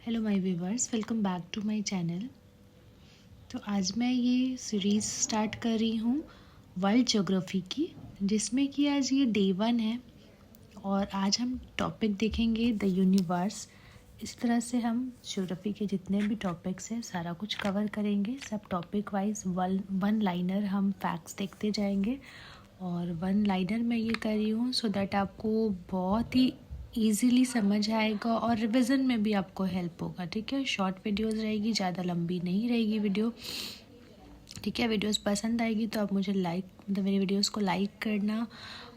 Hello my viewers, welcome back to my channel. तो आज मैं ये सीरीज़ स्टार्ट कर रही हूँ वर्ल्ड ज्योग्राफी की, जिसमें कि आज ये डे 1 है और आज हम टॉपिक देखेंगे द यूनिवर्स। इस तरह से हम ज्योग्राफी के जितने भी टॉपिक्स हैं सारा कुछ कवर करेंगे। सब टॉपिक वाइज वन लाइनर हम फैक्ट्स देखते जाएंगे और वन लाइनर मैं ये कर रही हूँ सो दैट आपको बहुत ही ईज़िली समझ आएगा और रिवीजन में भी आपको हेल्प होगा। ठीक है, शॉर्ट वीडियोस रहेगी, ज़्यादा लंबी नहीं रहेगी वीडियो। ठीक है, वीडियोस पसंद आएगी तो आप मुझे मेरी वीडियोस को लाइक करना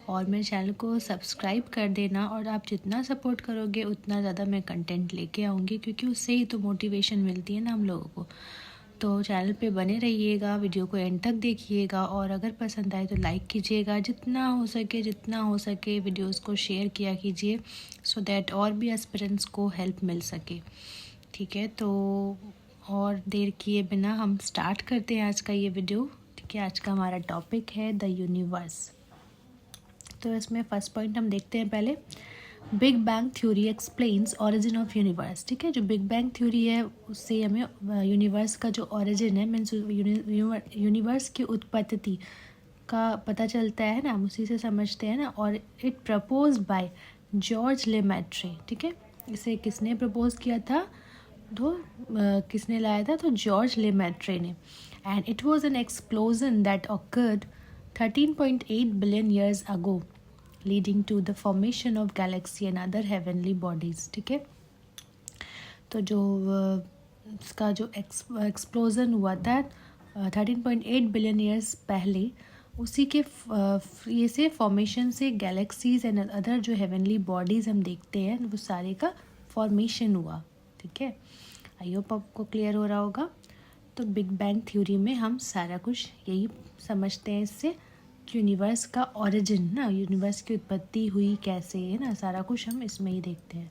और मेरे चैनल को सब्सक्राइब कर देना। और आप जितना सपोर्ट करोगे उतना ज़्यादा मैं कंटेंट लेके आऊँगी, क्योंकि उससे ही तो मोटिवेशन मिलती है ना हम लोगों को। तो चैनल पे बने रहिएगा, वीडियो को एंड तक देखिएगा और अगर पसंद आए तो लाइक कीजिएगा। जितना हो सके वीडियोस को शेयर किया कीजिए सो दैट और भी एस्पिरेंट्स को हेल्प मिल सके। ठीक है, तो और देर किए बिना हम स्टार्ट करते हैं आज का ये वीडियो। ठीक है, आज का हमारा टॉपिक है द यूनिवर्स। तो इसमें फर्स्ट पॉइंट हम देखते हैं पहले। Big bang theory explains origin of universe. ठीक है, जो बिग बैंग थ्योरी है उससे हमें यूनिवर्स का जो ऑरिजिन है मीन्स यूनिवर्स की उत्पत्ति का पता चलता है ना, हम उसी से समझते हैं ना। और इट प्रपोज बाय जॉर्ज लेमैट्रे। ठीक है, इसे किसने प्रपोज किया था? तो किसने लाया था? तो जॉर्ज लेमैट्रे ने। And it was an explosion that awkward 13.8 billion years ago leading to the formation of galaxy and other heavenly bodies। ठीक है, तो जो इसका जो एक्सप्लोजन हुआ था 13.8 बिलियन ईयर्स पहले, उसी के ये से फॉर्मेशन से गैलेक्सीज एंड अदर जो हेवनली बॉडीज़ हम देखते हैं वो सारे का फॉर्मेशन हुआ। ठीक है, आई होप आपको क्लियर हो रहा होगा। तो बिग बैंग थ्योरी में हम सारा कुछ यही समझते हैं इससे, यूनिवर्स का ओरिजिन ना, यूनिवर्स की उत्पत्ति हुई कैसे है ना, सारा कुछ हम इसमें ही देखते हैं।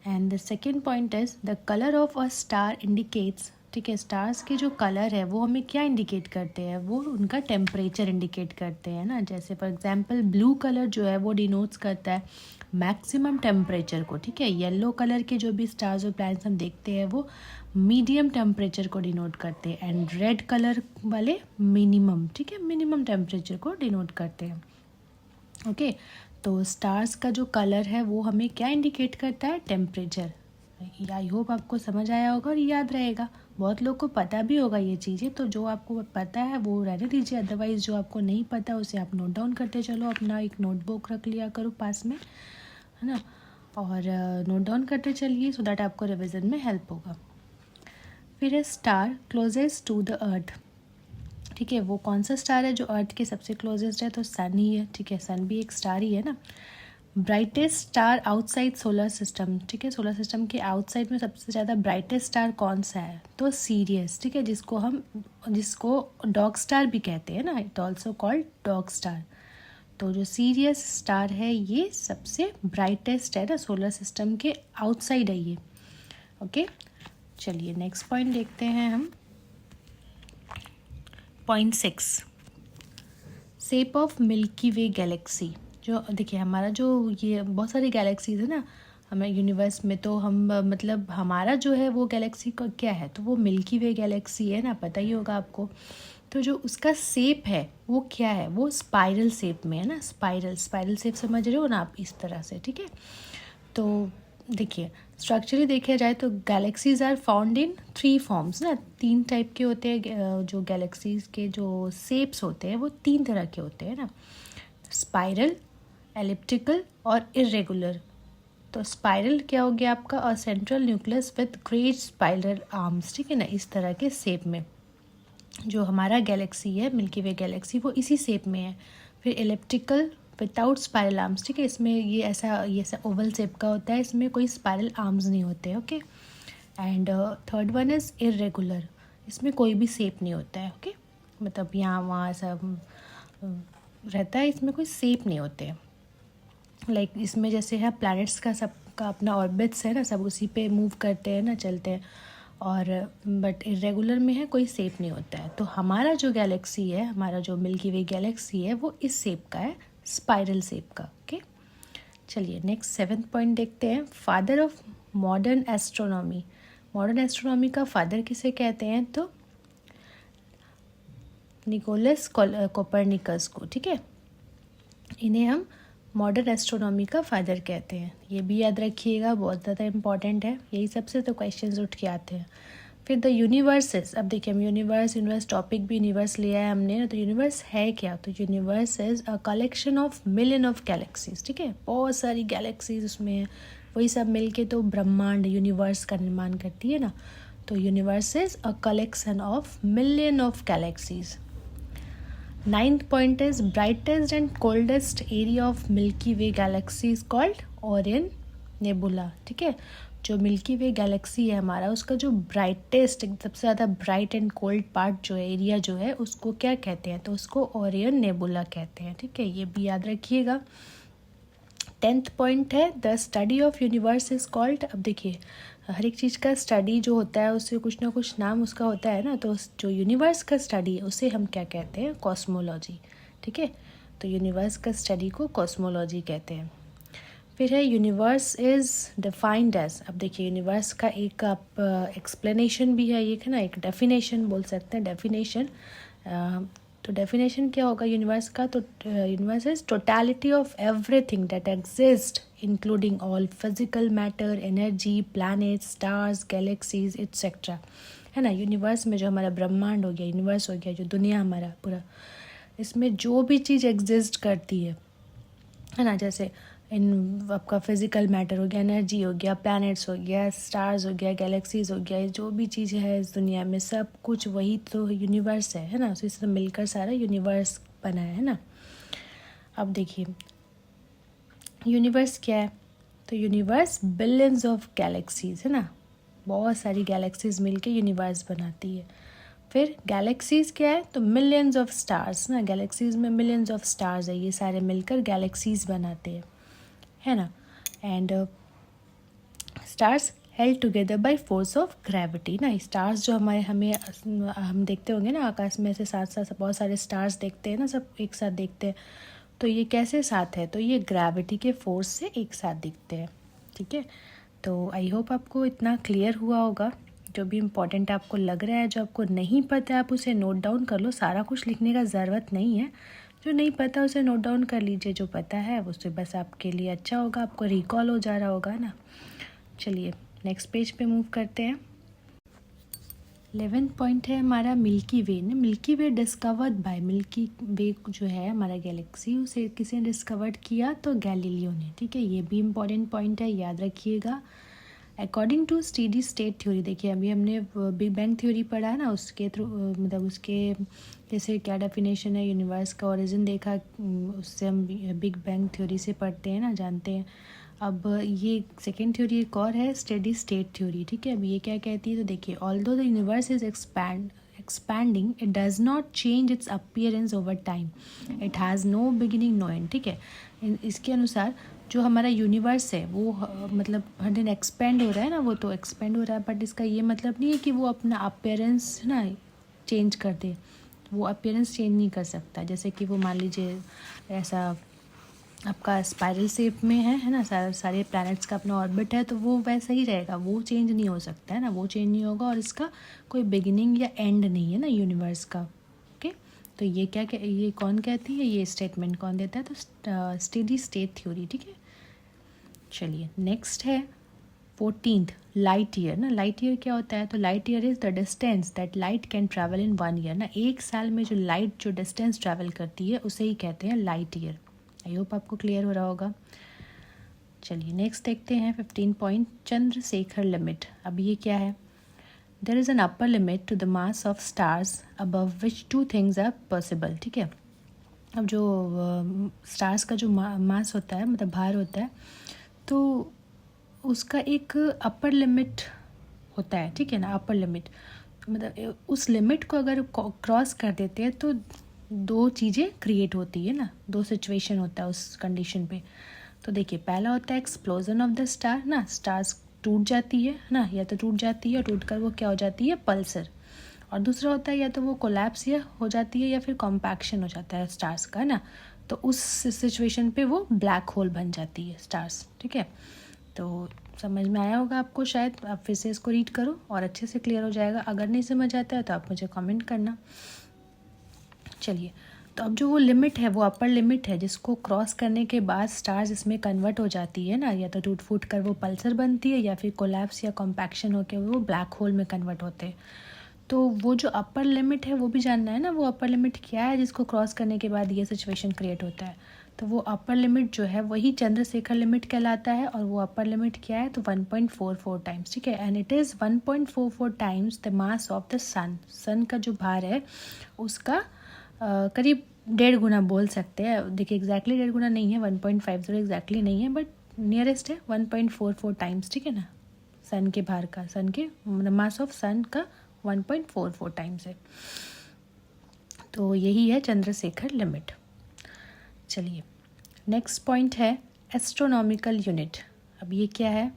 And the second point is the colour of a star indicates. ठीक है, स्टार्स के जो कलर है वो हमें क्या इंडिकेट करते हैं? वो उनका टेम्परेचर इंडिकेट करते हैं ना। जैसे फॉर एग्जांपल ब्लू कलर जो है वो डिनोट्स करता है मैक्सिमम टेम्परेचर को। ठीक है, येलो कलर के जो भी स्टार्स और प्लैनेट्स हम देखते हैं वो मीडियम टेम्परेचर को डिनोट करते हैं। एंड रेड कलर वाले मिनिमम, ठीक है, मिनिमम टेम्परेचर को डिनोट करते हैं। ओके, तो स्टार्स का जो कलर है वो हमें क्या इंडिकेट करता है? टेम्परेचर। आई होप आपको समझ आया होगा और याद रहेगा। बहुत लोग को पता भी होगा ये चीज़ें, तो जो आपको पता है वो रहने दीजिए, अदरवाइज़ जो आपको नहीं पता उसे आप नोट डाउन करते चलो। अपना एक नोटबुक रख लिया करो पास में, है ना, और नोट डाउन करते चलिए सो दैट आपको रिविज़न में हेल्प होगा। फिर है star closest to the earth. ठीक है, वो कौन सा स्टार है जो अर्थ के सबसे क्लोजेस्ट है? तो सन ही है। ठीक है, सन भी एक स्टार ही है ना। Brightest star outside solar system. ठीक है, सोलर सिस्टम के आउटसाइड में सबसे ज़्यादा ब्राइटेस्ट स्टार कौन सा है? तो सीरियस। ठीक है, जिसको डॉग स्टार भी कहते हैं ना, it also called dog star. तो जो सीरियस स्टार है ये सबसे ब्राइटेस्ट है ना, सोलर सिस्टम के आउटसाइड है ये। ओके, चलिए नेक्स्ट पॉइंट देखते हैं हम। Point 6, shape of milky way Galaxy. जो देखिए हमारा जो ये बहुत सारी गैलेक्सीज है ना हमें यूनिवर्स में, तो हम मतलब हमारा जो है वो गैलेक्सी का क्या है? तो वो मिल्की वे गैलेक्सी है ना, पता ही होगा आपको। तो जो उसका शेप है वो क्या है? वो स्पाइरल शेप में है ना, स्पाइरल शेप समझ रहे हो ना आप, इस तरह से। ठीक है, तो देखिए स्ट्रक्चरली देखा जाए तो galaxies are found in 3 forms ना, 3 टाइप के होते हैं। जो गैलेक्सीज के जो शेप्स होते हैं वो 3 तरह के होते हैं ना, स्पाइरल, एलिप्टिकल और इरेगुलर। तो स्पाइरल क्या हो गया आपका? और central nucleus with great spiral arms. ठीक है ना, इस तरह के शेप में जो हमारा गैलेक्सी है मिल्की वे गैलेक्सी वो इसी शेप में है। फिर एलिप्टिकल विदाउट स्पाइरल आर्म्स। ठीक है, इसमें ये ऐसा ओवल शेप का होता है, इसमें कोई स्पाइरल आर्म्स नहीं होते। Okay, and third one is irregular, इसमें कोई भी शेप नहीं होता है। ओके, मतलब यहाँ वहाँ ऐसा रहता है, इसमें कोई शेप नहीं होते। लाइक इसमें जैसे है प्लैनेट्स का सबका अपना ऑर्बिट्स है ना, सब उसी पे मूव करते हैं ना, चलते हैं। और बट इरेगुलर में है, कोई शेप नहीं होता है। तो हमारा जो गैलेक्सी है, हमारा जो मिल्की वे गैलेक्सी है वो इस शेप का है, स्पाइरल शेप का। ओके, चलिए नेक्स्ट 7th पॉइंट देखते हैं। Father of modern astronomy. Modern astronomy का फादर किसे कहते हैं? तो निकोलस कोपरनिकस को, ठीक है। इन्हें हम मॉडर्न एस्ट्रोनॉमी का फादर कहते हैं। ये भी याद रखिएगा, बहुत ज़्यादा इंपॉर्टेंट है, यही सबसे तो क्वेश्चंस उठ के आते हैं। फिर द यूनिवर्सेस, अब देखिए हम यूनिवर्स टॉपिक भी यूनिवर्स लिया है हमने, तो यूनिवर्स है क्या? तो universe is a collection of million of galaxies, ठीक है। बहुत सारी गैलेक्सीज उसमें है, वही सब मिलके तो ब्रह्मांड यूनिवर्स का निर्माण करती है ना। तो universe is a collection of million of galaxies. 9th point is brightest and coldest area of Milky Way galaxy is called Orion Nebula, ठीक है। जो मिल्की वे गैलेक्सी है हमारा, उसका जो ब्राइटेस्ट, सबसे ज़्यादा ब्राइट एंड कोल्ड पार्ट जो है, एरिया जो है, उसको क्या कहते हैं? तो उसको ओरियन नेबुला कहते हैं, ठीक है। ये भी याद रखिएगा। 10th पॉइंट है the study of universe is called. अब देखिए हर एक चीज़ का स्टडी जो होता है उससे कुछ ना कुछ नाम उसका होता है ना, तो जो यूनिवर्स का स्टडी है उसे हम क्या कहते हैं? कॉस्मोलॉजी, ठीक है। तो यूनिवर्स का स्टडी को कॉस्मोलॉजी कहते हैं। फिर है यूनिवर्स इज़ डिफाइंड एज। अब देखिए यूनिवर्स का एक आप एक्सप्लेनेशन भी है, ये है ना, एक डेफिनेशन बोल सकते हैं, डेफिनेशन। तो डेफिनेशन क्या होगा यूनिवर्स का? तो universe is totality of everything that exist including all physical matter, energy, planets, stars, galaxies etcetera, है ना। यूनिवर्स में जो हमारा ब्रह्मांड हो गया, यूनिवर्स हो गया, जो दुनिया हमारा पूरा, इसमें जो भी चीज़ एग्जिस्ट करती है ना, जैसे इन आपका फिजिकल मैटर हो गया, एनर्जी हो गया, प्लैनेट्स हो गया, स्टार्स हो गया, गैलेक्सीज हो गया, जो भी चीज़ है इस दुनिया में, सब कुछ वही तो यूनिवर्स है ना। उसी से मिलकर सारा यूनिवर्स बना है ना। अब देखिए यूनिवर्स क्या है? तो यूनिवर्स बिलियंस ऑफ गैलेक्सीज है ना, बहुत सारी गैलेक्सीज मिलके यूनिवर्स बनाती है। फिर गैलेक्सीज क्या है? तो मिलियंस ऑफ स्टार्स ना, गैलेक्सीज में मिलियंस ऑफ स्टार्स है, ये सारे मिलकर गैलेक्सीज बनाते हैं, है ना। And stars held together by force of gravity ना। स्टार्स जो हमारे हम देखते होंगे ना आकाश में, ऐसे साथ साथ बहुत सारे स्टार्स देखते हैं ना, सब एक साथ देखते हैं, तो ये कैसे साथ है? तो ये ग्रेविटी के फोर्स से एक साथ दिखते हैं, ठीक है। तो आई होप आपको इतना क्लियर हुआ होगा। जो भी इम्पोर्टेंट आपको लग रहा है, जो आपको नहीं पता है, आप उसे नोट डाउन कर लो। सारा कुछ लिखने का ज़रूरत नहीं है, जो नहीं पता उसे नोट डाउन कर लीजिए, जो पता है उससे बस आपके लिए अच्छा होगा, आपको रिकॉल हो जा रहा होगा ना। चलिए नेक्स्ट पेज पे मूव करते हैं। 11th पॉइंट है हमारा मिल्की वे ने। Milky Way discovered by, Milky Way जो है हमारा गैलेक्सी, उसे किसी ने डिस्कवर्ड किया? तो गैलीलियो ने, ठीक है। ये भी इम्पॉर्टेंट पॉइंट है, याद रखिएगा। According to steady state theory, देखिए अभी हमने बिग बैंग थ्योरी पढ़ा है ना, उसके थ्रू मतलब उसके जैसे क्या डेफिनेशन है, यूनिवर्स का ओरिजिन देखा, उससे हम बिग बैंग थ्योरी से पढ़ते हैं ना, जानते हैं। अब ये सेकेंड थ्योरी एक और है, स्टेडी स्टेट थ्योरी, ठीक है। अब ये क्या कहती है? तो देखिए although the universe is expanding, it does not change its appearance over time, it has no beginning no end, ठीक है। इसके अनुसार जो हमारा यूनिवर्स है वो मतलब हर दिन एक्सपेंड हो रहा है ना, वो तो एक्सपेंड हो रहा है, बट इसका ये मतलब नहीं है कि वो अपना अपीयरेंस ना चेंज कर दे। वो अपीयरेंस चेंज नहीं कर सकता, जैसे कि वो मान लीजिए ऐसा आपका स्पाइरल शेप में है ना, सारे प्लैनेट्स का अपना ऑर्बिट है, तो वो वैसा ही रहेगा, वो चेंज नहीं हो सकता है ना, वो चेंज नहीं होगा, और इसका कोई बिगिनिंग या एंड नहीं है ना यूनिवर्स का। ओके, तो ये कौन कहती है? ये स्टेटमेंट कौन देता है? तो स्टेडी स्टेट थ्योरी, ठीक है। चलिए नेक्स्ट है 14th लाइट ईयर ना। लाइट ईयर क्या होता है? तो light year is the distance that light can travel in 1 year ना। एक साल में जो लाइट जो डिस्टेंस ट्रैवल करती है उसे ही कहते हैं लाइट ईयर। आई होप आपको क्लियर हो रहा होगा। चलिए नेक्स्ट देखते हैं 15 पॉइंट चंद्रशेखर लिमिट। अब ये क्या है? There is an upper limit to the mass of stars above which 2 things are possible, ठीक है। अब जो स्टार्स का जो मास होता है, मतलब भार होता है, तो उसका एक अपर लिमिट होता है, ठीक है ना। अपर लिमिट मतलब उस लिमिट को अगर क्रॉस कर देते हैं तो 2 चीज़ें क्रिएट होती है ना, 2 सिचुएशन होता है उस कंडीशन पे। तो देखिए पहला होता है एक्सप्लोजन ऑफ द स्टार ना, स्टार्स टूट जाती है ना, या तो टूट जाती है, टूट कर वो क्या हो जाती है? पल्सर। और दूसरा होता है या तो वो कोलैप्स या हो जाती है या फिर कॉम्पैक्शन हो जाता है स्टार्स का ना, तो उस सिचुएशन पे वो ब्लैक होल बन जाती है स्टार्स, ठीक है। तो समझ में आया होगा आपको, शायद आप फिर से इसको रीड करो और अच्छे से क्लियर हो जाएगा। अगर नहीं समझ आता है तो आप मुझे कमेंट करना। चलिए, तो अब जो वो लिमिट है वो अपर लिमिट है, जिसको क्रॉस करने के बाद स्टार्स इसमें कन्वर्ट हो जाती है ना, या तो टूट फूट कर वो पल्सर बनती है या फिर कोलैप्स या कॉम्पैक्शन होकर वो ब्लैक होल में कन्वर्ट होते हैं। तो वो जो अपर लिमिट है वो भी जानना है ना, वो अपर लिमिट क्या है जिसको क्रॉस करने के बाद ये सिचुएशन क्रिएट होता है। तो वो अपर लिमिट जो है वही चंद्रशेखर लिमिट कहलाता है, और वो अपर लिमिट क्या है, तो 1.44 टाइम्स, ठीक है। And it is 1.44 times the mass of the sun. Sun का जो भार है उसका करीब 1.5 गुना बोल सकते हैं। देखिए एग्जैक्टली 1.5 गुना नहीं है, 1.50 एग्जैक्टली नहीं है, बट नियरेस्ट है 1.44 टाइम्स, ठीक है ना। सन के भार का, सन के मास ऑफ सन का 1.44 टाइम्स है। तो यही है चंद्रशेखर लिमिट। चलिए, नेक्स्ट पॉइंट है एस्ट्रोनॉमिकल यूनिट। अब ये क्या है?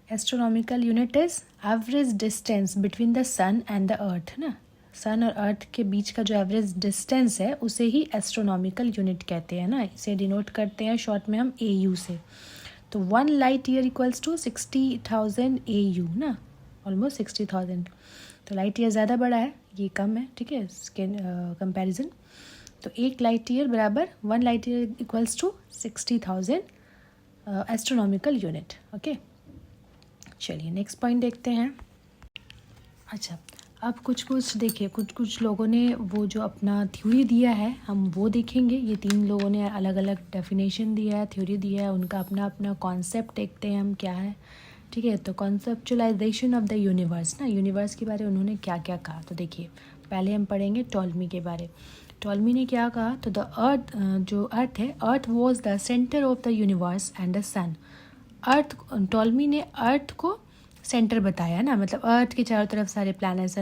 Astronomical unit is average distance between the sun and the earth ना। सन और अर्थ के बीच का जो एवरेज डिस्टेंस है उसे ही एस्ट्रोनॉमिकल यूनिट कहते हैं ना। इसे डिनोट करते हैं शॉर्ट में हम AU से। तो 1 light year equals to 60,000 AU ना, ऑलमोस्ट 60,000। तो लाइट ईयर ज़्यादा बड़ा है, ये कम है, ठीक है, इसके कंपैरिजन। तो 1 लाइट ईयर बराबर 1 light year equals to 60,000 astronomical unit. Okay, चलिए नेक्स्ट पॉइंट देखते हैं। अच्छा, अब कुछ देखिए, कुछ लोगों ने वो जो अपना थ्योरी दिया है हम वो देखेंगे। ये 3 लोगों ने अलग अलग डेफिनेशन दिया है, थ्योरी दिया है, उनका अपना अपना कॉन्सेप्ट देखते हैं हम क्या है, ठीक है। तो कॉन्सेप्चुलाइजेशन ऑफ द यूनिवर्स ना, यूनिवर्स के बारे में उन्होंने क्या क्या कहा। तो देखिए, पहले हम पढ़ेंगे टॉलमी के बारे। टॉलमी ने क्या कहा, तो द अर्थ, जो अर्थ है, earth was the centre of the universe and the sun. Earth, Ptolemy ने अर्थ को सेंटर बताया ना, मतलब अर्थ के चारों तरफ सारे प्लैनेट्स,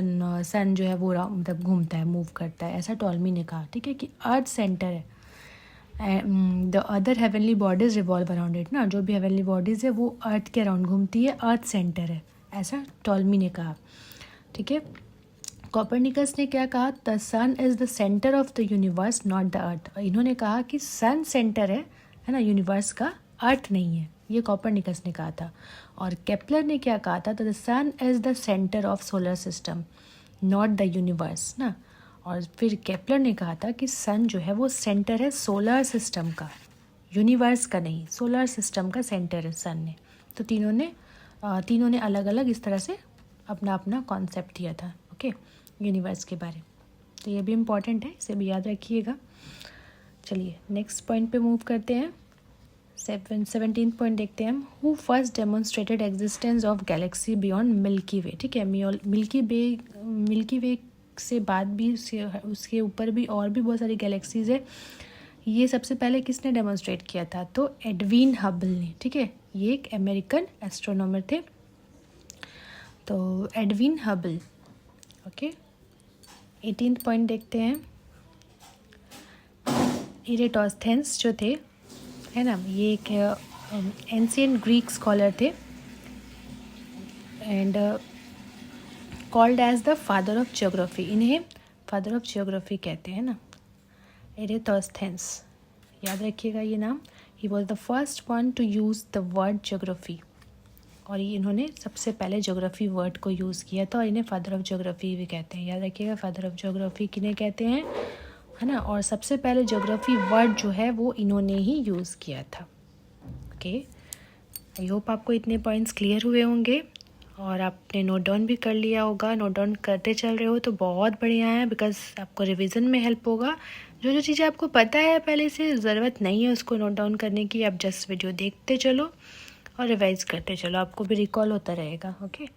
सन जो है वो मतलब घूमता है, मूव करता है, ऐसा टॉलमी ने कहा, ठीक है, कि अर्थ सेंटर है। The other heavenly bodies revolve around it ना, जो भी हेवनली बॉडीज़ है वो अर्थ के अराउंड घूमती है, अर्थ सेंटर है, ऐसा टॉलमी ने कहा, ठीक है। कोपरनिकस ने क्या कहा, the sun is the centre of the universe not the earth. इन्होंने कहा कि सन सेंटर है ना यूनिवर्स का, अर्थ नहीं है, ये कोपरनिकस ने कहा था। और केपलर ने क्या कहा था, तो the sun is the centre of solar system not the universe ना। और फिर केपलर ने कहा था कि सन जो है वो सेंटर है सोलर सिस्टम का, यूनिवर्स का नहीं, सोलर सिस्टम का सेंटर है सन ने। तो तीनों ने अलग अलग इस तरह से अपना अपना कॉन्सेप्ट दिया था, ओके, यूनिवर्स के बारे। तो ये भी इम्पॉर्टेंट है, इसे भी याद रखिएगा। चलिए नेक्स्ट पॉइंट पे मूव करते हैं। 17th पॉइंट देखते हैं हम। Who first demonstrated existence of galaxy beyond Milky Way, ठीक है। मिल्की वे से बाद भी उसके ऊपर भी और भी बहुत सारी गैलेक्सीज है। ये सबसे पहले किसने डेमोन्स्ट्रेट किया था, तो एडविन हबल ने, ठीक है। ये एक अमेरिकन एस्ट्रोनॉमर थे, तो Edwin Hubble, okay. 18th point देखते हैं। इरेटोस्थेंस जो थे, है ना, ये एक एंशिएंट ग्रीक स्कॉलर थे and called as the father of geography. इन्हें फादर ऑफ ज्योग्राफी कहते हैं ना, इरेटोस्थेंस, याद रखिएगा ये नाम। He was the first one to use the word geography, और इन्होंने सबसे पहले ज्योग्राफी वर्ड को यूज़ किया था, और इन्हें फादर ऑफ ज्योग्राफी भी कहते हैं। याद रखिएगा, फादर ऑफ ज्योग्राफी किन्हें कहते हैं, है ना। और सबसे पहले ज्योग्राफी वर्ड जो है वो इन्होंने ही यूज़ किया था, ओके। आई होप आपको इतने पॉइंट्स क्लियर हुए होंगे और आपने नोट डाउन भी कर लिया होगा। नोट डाउन करते चल रहे हो तो बहुत बढ़िया है, बिकॉज आपको रिवीजन में हेल्प होगा। जो चीज़ें आपको पता है पहले से, ज़रूरत नहीं है उसको नोट डाउन करने की, आप जस्ट वीडियो देखते चलो और रिवाइज करते चलो, आपको भी रिकॉल होता रहेगा, ओके।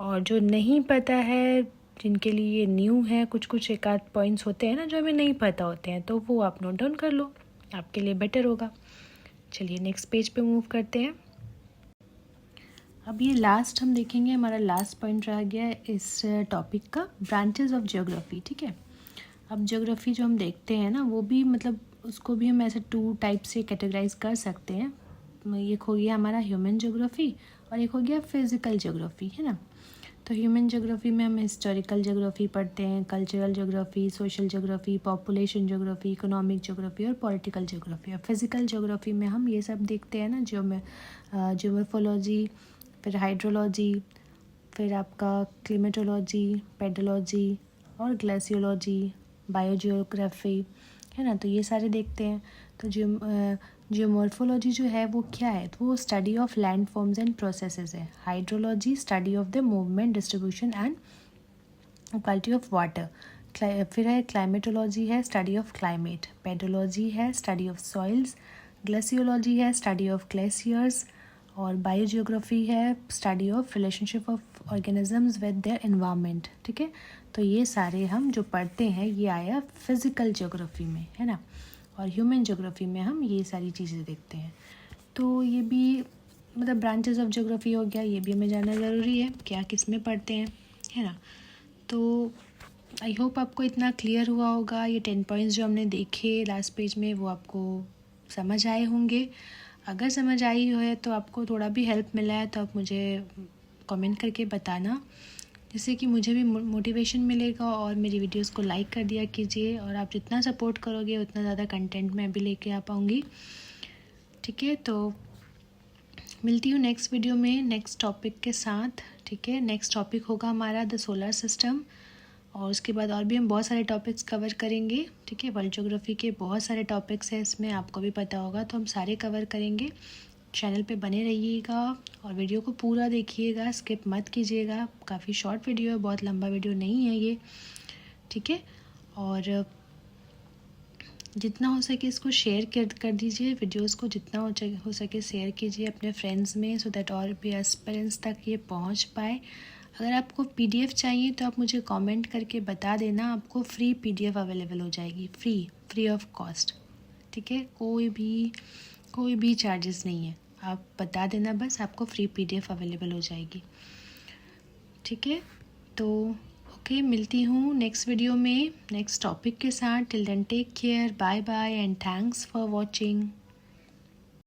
और जो नहीं पता है, जिनके लिए न्यू है, कुछ एक आध पॉइंट्स होते हैं ना जो हमें नहीं पता होते हैं, तो वो आप नोट डाउन कर लो, आपके लिए बेटर होगा। चलिए नेक्स्ट पेज पे मूव करते हैं। अब ये लास्ट हम देखेंगे, हमारा लास्ट पॉइंट रह गया है इस टॉपिक का, ब्रांचेस ऑफ ज्योग्राफी, ठीक है। अब ज्योग्राफी जो हम देखते हैं ना, वो भी मतलब उसको भी हम ऐसे 2 टाइप से कैटेगराइज कर सकते हैं। एक हो गया हमारा ह्यूमन ज्योग्राफी और एक हो गया फिजिकल ज्योग्राफी, है ना। तो ह्यूमन ज्योग्राफी में हम हिस्टोरिकल ज्योग्राफी पढ़ते हैं, cultural geography, social geography, population geography, economic geography और पॉलिटिकल ज्योग्राफी। और फिज़िकल ज्योग्राफी में हम ये सब देखते हैं ना, ज्योमोर्फोलॉजी, फिर हाइड्रोलॉजी, फिर आपका क्लिमेटोलॉजी, पेडोलॉजी और ग्लेशियोलॉजी, बायोजियोग्राफी, है ना। तो ये सारे देखते हैं। तो जियोमॉर्फोलॉजी जो है वो क्या है, तो वो study of land forms and processes है। Hydrology study of the movement, distribution and quality of water. फिर है क्लाइमेटोलॉजी है स्टडी ऑफ क्लाइमेट। पेडोलॉजी है स्टडी ऑफ सॉइल्स। ग्लेशियोलॉजी है स्टडी ऑफ ग्लेशियर्स। और बायोजियोग्राफी है study of relationship of organisms with their environment. ठीक है, तो ये सारे हम जो पढ़ते हैं ये आया फिज़िकल ज्योग्राफी में, है ना। और ह्यूमन ज्योग्राफी में हम ये सारी चीज़ें देखते हैं। तो ये भी मतलब ब्रांचेस ऑफ ज्योग्राफी हो गया, ये भी हमें जानना ज़रूरी है क्या किस में पढ़ते हैं, है ना। तो आई होप आपको इतना क्लियर हुआ होगा। ये 10 पॉइंट्स जो हमने देखे लास्ट पेज में वो आपको समझ आए होंगे। अगर समझ आई हो है तो आपको थोड़ा भी हेल्प मिला है तो आप मुझे कमेंट करके बताना, जिससे कि मुझे भी मोटिवेशन मिलेगा। और मेरी वीडियोस को लाइक कर दिया कीजिए, और आप जितना सपोर्ट करोगे उतना ज़्यादा कंटेंट मैं भी लेके आ पाऊँगी। ठीक है, तो मिलती हूँ नेक्स्ट वीडियो में नेक्स्ट टॉपिक के साथ। ठीक है, नेक्स्ट टॉपिक होगा हमारा द सोलर सिस्टम, और उसके बाद और भी हम बहुत सारे टॉपिक्स कवर करेंगे। ठीक है, वर्ल्ड ज्योग्राफी के बहुत सारे टॉपिक्स हैं इसमें, आपको भी पता होगा, तो हम सारे कवर करेंगे। चैनल पे बने रहिएगा और वीडियो को पूरा देखिएगा, स्किप मत कीजिएगा। काफ़ी शॉर्ट वीडियो है, बहुत लंबा वीडियो नहीं है ये। ठीक है, और जितना हो सके इसको शेयर कर दीजिए, वीडियोस को जितना हो सके शेयर कीजिए अपने फ्रेंड्स में, सो दैट और भी एस्पिरेंट्स तक ये पहुंच पाए। अगर आपको पीडीएफ चाहिए तो आप मुझे कमेंट करके बता देना, आपको फ्री पीडीएफ अवेलेबल हो जाएगी, फ्री ऑफ कॉस्ट। ठीक है, कोई भी चार्जेस नहीं है, आप बता देना बस, आपको फ्री पीडीएफ अवेलेबल हो जाएगी। ठीक है, तो ओके, मिलती हूँ नेक्स्ट वीडियो में नेक्स्ट टॉपिक के साथ। Till then take care, bye bye and thanks for watching.